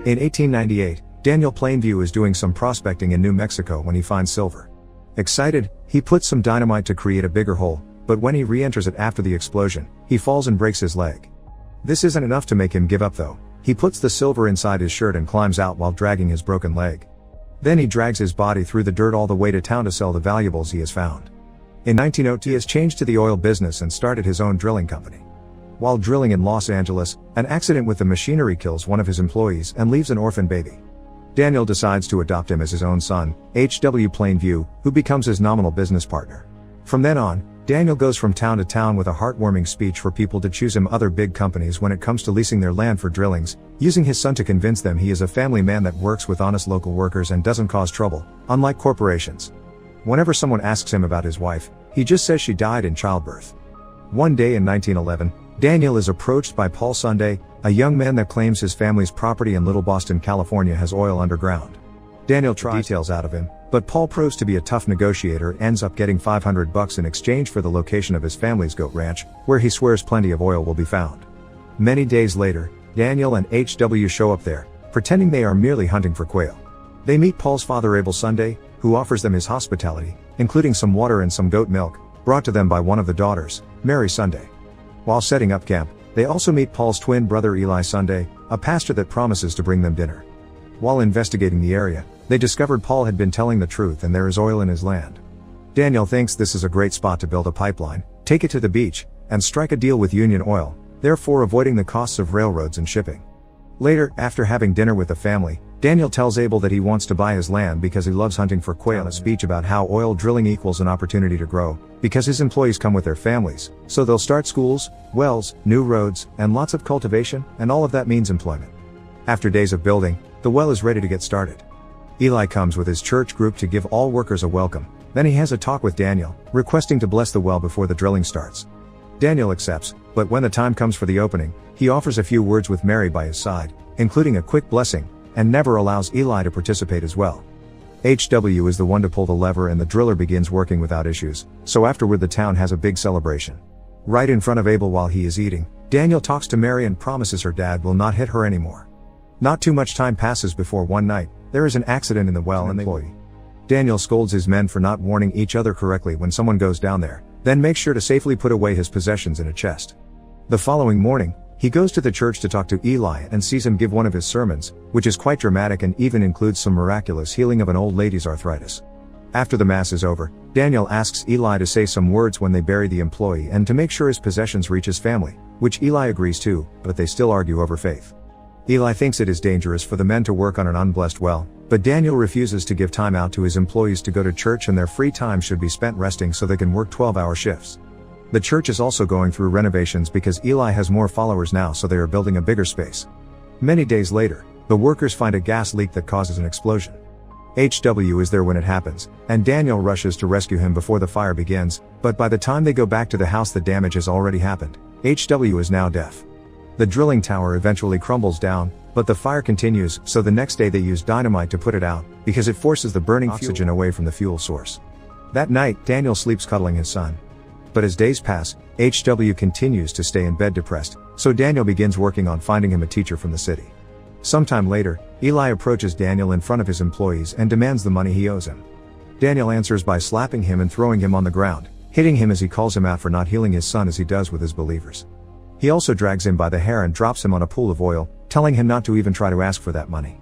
In 1898, Daniel Plainview is doing some prospecting in New Mexico when he finds silver. Excited, he puts some dynamite to create a bigger hole, but when he re-enters it after the explosion, he falls and breaks his leg. This isn't enough to make him give up though. He puts the silver inside his shirt and climbs out while dragging his broken leg. Then he drags his body through the dirt all the way to town to sell the valuables he has found. In 1902 he has changed to the oil business and started his own drilling company. While drilling in Los Angeles, an accident with the machinery kills one of his employees and leaves an orphan baby. Daniel decides to adopt him as his own son, H.W. Plainview, who becomes his nominal business partner. From then on, Daniel goes from town to town with a heartwarming speech for people to choose him other big companies when it comes to leasing their land for drillings, using his son to convince them he is a family man that works with honest local workers and doesn't cause trouble, unlike corporations. Whenever someone asks him about his wife, he just says she died in childbirth. One day in 1911, Daniel is approached by Paul Sunday, a young man that claims his family's property in Little Boston, California has oil underground. Daniel tries details out of him, but Paul proves to be a tough negotiator and ends up getting $500 in exchange for the location of his family's goat ranch, where he swears plenty of oil will be found. Many days later, Daniel and H.W. show up there, pretending they are merely hunting for quail. They meet Paul's father Abel Sunday, who offers them his hospitality, including some water and some goat milk, brought to them by one of the daughters, Mary Sunday. While setting up camp, they also meet Paul's twin brother Eli Sunday, a pastor that promises to bring them dinner. While investigating the area, they discovered Paul had been telling the truth and there is oil in his land. Daniel thinks this is a great spot to build a pipeline, take it to the beach, and strike a deal with Union Oil, therefore avoiding the costs of railroads and shipping. Later, after having dinner with the family, Daniel tells Abel that he wants to buy his land because he loves hunting for quail in a speech about how oil drilling equals an opportunity to grow, because his employees come with their families, so they'll start schools, wells, new roads, and lots of cultivation, and all of that means employment. After days of building, the well is ready to get started. Eli comes with his church group to give all workers a welcome, then he has a talk with Daniel, requesting to bless the well before the drilling starts. Daniel accepts, but when the time comes for the opening, he offers a few words with Mary by his side, including a quick blessing, and never allows Eli to participate as well. HW is the one to pull the lever and the driller begins working without issues, so afterward the town has a big celebration. Right in front of Abel while he is eating, Daniel talks to Mary and promises her dad will not hit her anymore. Not too much time passes before one night, there is an accident in the well and Daniel scolds his men for not warning each other correctly when someone goes down there, then makes sure to safely put away his possessions in a chest. The following morning, he goes to the church to talk to Eli and sees him give one of his sermons, which is quite dramatic and even includes some miraculous healing of an old lady's arthritis. After the mass is over, Daniel asks Eli to say some words when they bury the employee and to make sure his possessions reach his family, which Eli agrees to, but they still argue over faith. Eli thinks it is dangerous for the men to work on an unblessed well, but Daniel refuses to give time out to his employees to go to church and their free time should be spent resting so they can work 12-hour shifts. The church is also going through renovations because Eli has more followers now, so they are building a bigger space. Many days later, the workers find a gas leak that causes an explosion. HW is there when it happens, and Daniel rushes to rescue him before the fire begins, but by the time they go back to the house the damage has already happened. HW is now deaf. The drilling tower eventually crumbles down, but the fire continues, so the next day they use dynamite to put it out, because it forces the burning oxygen away from the fuel source. That night, Daniel sleeps cuddling his son. But as days pass, HW continues to stay in bed depressed, so Daniel begins working on finding him a teacher from the city. Sometime later, Eli approaches Daniel in front of his employees and demands the money he owes him. Daniel answers by slapping him and throwing him on the ground, hitting him as he calls him out for not healing his son as he does with his believers. He also drags him by the hair and drops him on a pool of oil, telling him not to even try to ask for that money.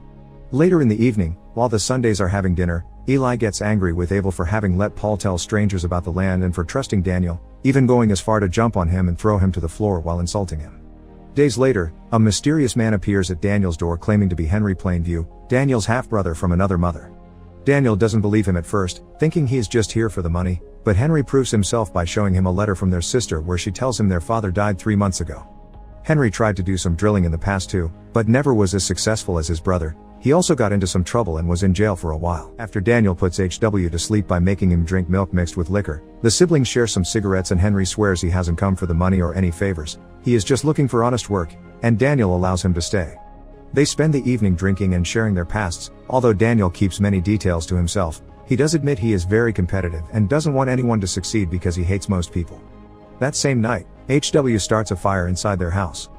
Later in the evening, while the Sundays are having dinner, Eli gets angry with Abel for having let Paul tell strangers about the land and for trusting Daniel, even going as far to jump on him and throw him to the floor while insulting him. Days later, a mysterious man appears at Daniel's door claiming to be Henry Plainview, Daniel's half-brother from another mother. Daniel doesn't believe him at first, thinking he is just here for the money, but Henry proves himself by showing him a letter from their sister where she tells him their father died 3 months ago. Henry tried to do some drilling in the past too, but never was as successful as his brother. He also got into some trouble and was in jail for a while. After Daniel puts HW to sleep by making him drink milk mixed with liquor, the siblings share some cigarettes and Henry swears he hasn't come for the money or any favors. He is just looking for honest work, and Daniel allows him to stay. They spend the evening drinking and sharing their pasts, although Daniel keeps many details to himself. He does admit he is very competitive and doesn't want anyone to succeed because he hates most people. That same night, HW starts a fire inside their house.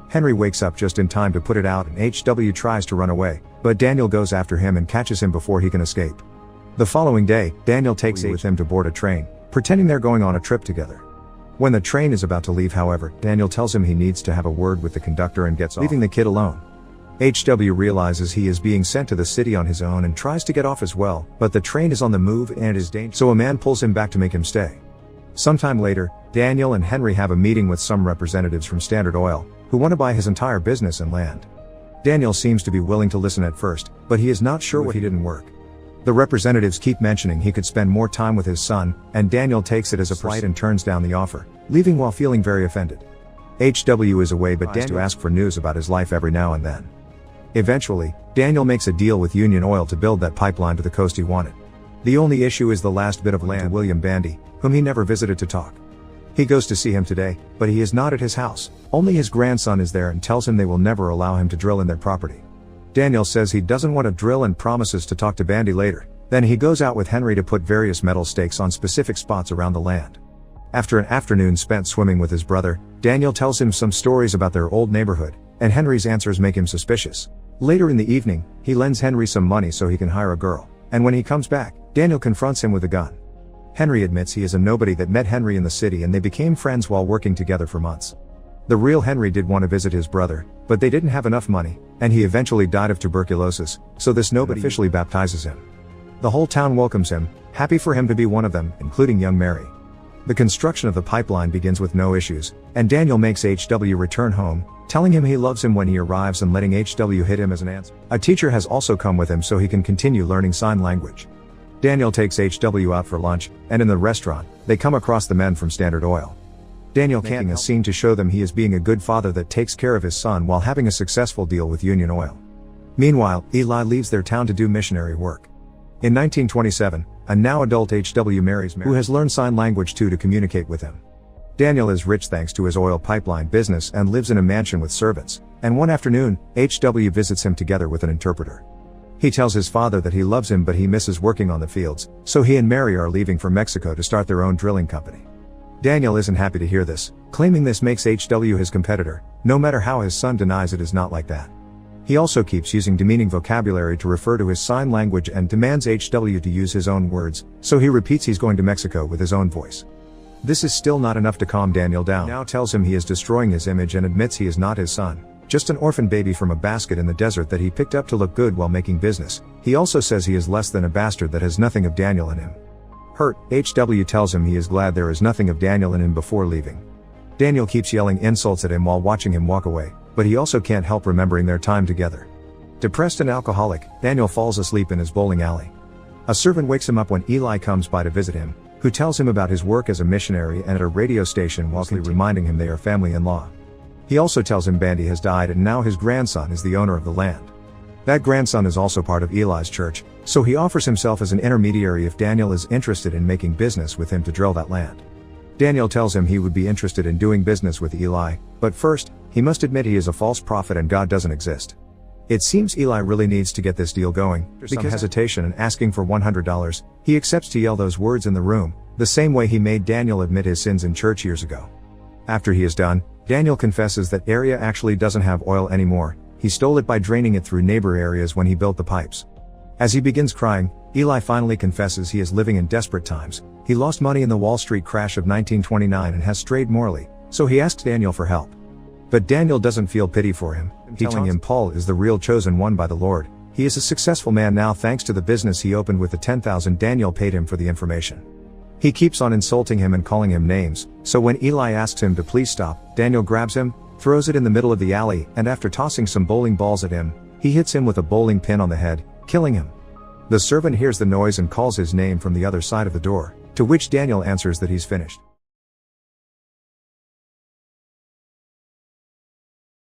Henry wakes up just in time to put it out and HW tries to run away, but Daniel goes after him and catches him before he can escape. The following day, Daniel takes with him to board a train, pretending they're going on a trip together. When the train is about to leave, however, Daniel tells him he needs to have a word with the conductor and gets off, leaving the kid alone. HW realizes he is being sent to the city on his own and tries to get off as well, but the train is on the move and it is dangerous, so a man pulls him back to make him stay. Sometime later, Daniel and Henry have a meeting with some representatives from Standard Oil, who want to buy his entire business and land. Daniel seems to be willing to listen at first, but he is not sure what he didn't work. The representatives keep mentioning he could spend more time with his son, and Daniel takes it as a slight and turns down the offer, leaving while feeling very offended. HW is away but Daniel asks for news about his life every now and then. Eventually, Daniel makes a deal with Union Oil to build that pipeline to the coast he wanted. The only issue is the last bit of land to William Bandy, whom he never visited to talk. He goes to see him today, but he is not at his house. Only his grandson is there and tells him they will never allow him to drill in their property. Daniel says he doesn't want to drill and promises to talk to Bandy later. Then he goes out with Henry to put various metal stakes on specific spots around the land. After an afternoon spent swimming with his brother, Daniel tells him some stories about their old neighborhood, and Henry's answers make him suspicious. Later in the evening, he lends Henry some money so he can hire a girl, and when he comes back, Daniel confronts him with a gun. Henry admits he is a nobody that met Henry in the city and they became friends while working together for months. The real Henry did want to visit his brother, but they didn't have enough money, and he eventually died of tuberculosis, so this nobody officially baptizes him. The whole town welcomes him, happy for him to be one of them, including young Mary. The construction of the pipeline begins with no issues, and Daniel makes HW return home, telling him he loves him when he arrives and letting HW hit him as an answer. A teacher has also come with him so he can continue learning sign language. Daniel takes HW out for lunch, and in the restaurant, they come across the men from Standard Oil. Daniel making a scene to show them he is being a good father that takes care of his son while having a successful deal with Union Oil. Meanwhile, Eli leaves their town to do missionary work. In 1927, a now adult HW marries Mary, who has learned sign language too to communicate with him. Daniel is rich thanks to his oil pipeline business and lives in a mansion with servants, and one afternoon, HW visits him together with an interpreter. He tells his father that he loves him but he misses working on the fields, so he and Mary are leaving for Mexico to start their own drilling company. Daniel isn't happy to hear this, claiming this makes HW his competitor, no matter how his son denies it is not like that. He also keeps using demeaning vocabulary to refer to his sign language and demands HW to use his own words, so he repeats he's going to Mexico with his own voice. This is still not enough to calm Daniel down. He now tells him he is destroying his image and admits he is not his son, just an orphan baby from a basket in the desert that he picked up to look good while making business. He also says he is less than a bastard that has nothing of Daniel in him. Hurt, HW tells him he is glad there is nothing of Daniel in him before leaving. Daniel keeps yelling insults at him while watching him walk away, but he also can't help remembering their time together. Depressed and alcoholic, Daniel falls asleep in his bowling alley. A servant wakes him up when Eli comes by to visit him, who tells him about his work as a missionary and at a radio station while reminding him they are family-in-law. He also tells him Bandy has died and now his grandson is the owner of the land. That grandson is also part of Eli's church, so he offers himself as an intermediary if Daniel is interested in making business with him to drill that land. Daniel tells him he would be interested in doing business with Eli, but first, he must admit he is a false prophet and God doesn't exist. It seems Eli really needs to get this deal going. After some hesitation and asking for $100, he accepts to yell those words in the room, the same way he made Daniel admit his sins in church years ago. After he is done, Daniel confesses that area actually doesn't have oil anymore. He stole it by draining it through neighbor areas when he built the pipes. As he begins crying, Eli finally confesses he is living in desperate times. He lost money in the Wall Street crash of 1929 and has strayed morally, so he asks Daniel for help. But Daniel doesn't feel pity for him, telling him Paul is the real chosen one by the Lord. He is a successful man now thanks to the business he opened with the $10,000 Daniel paid him for the information. He keeps on insulting him and calling him names, so when Eli asks him to please stop, Daniel grabs him, throws it in the middle of the alley, and after tossing some bowling balls at him, he hits him with a bowling pin on the head, killing him. The servant hears the noise and calls his name from the other side of the door, to which Daniel answers that he's finished.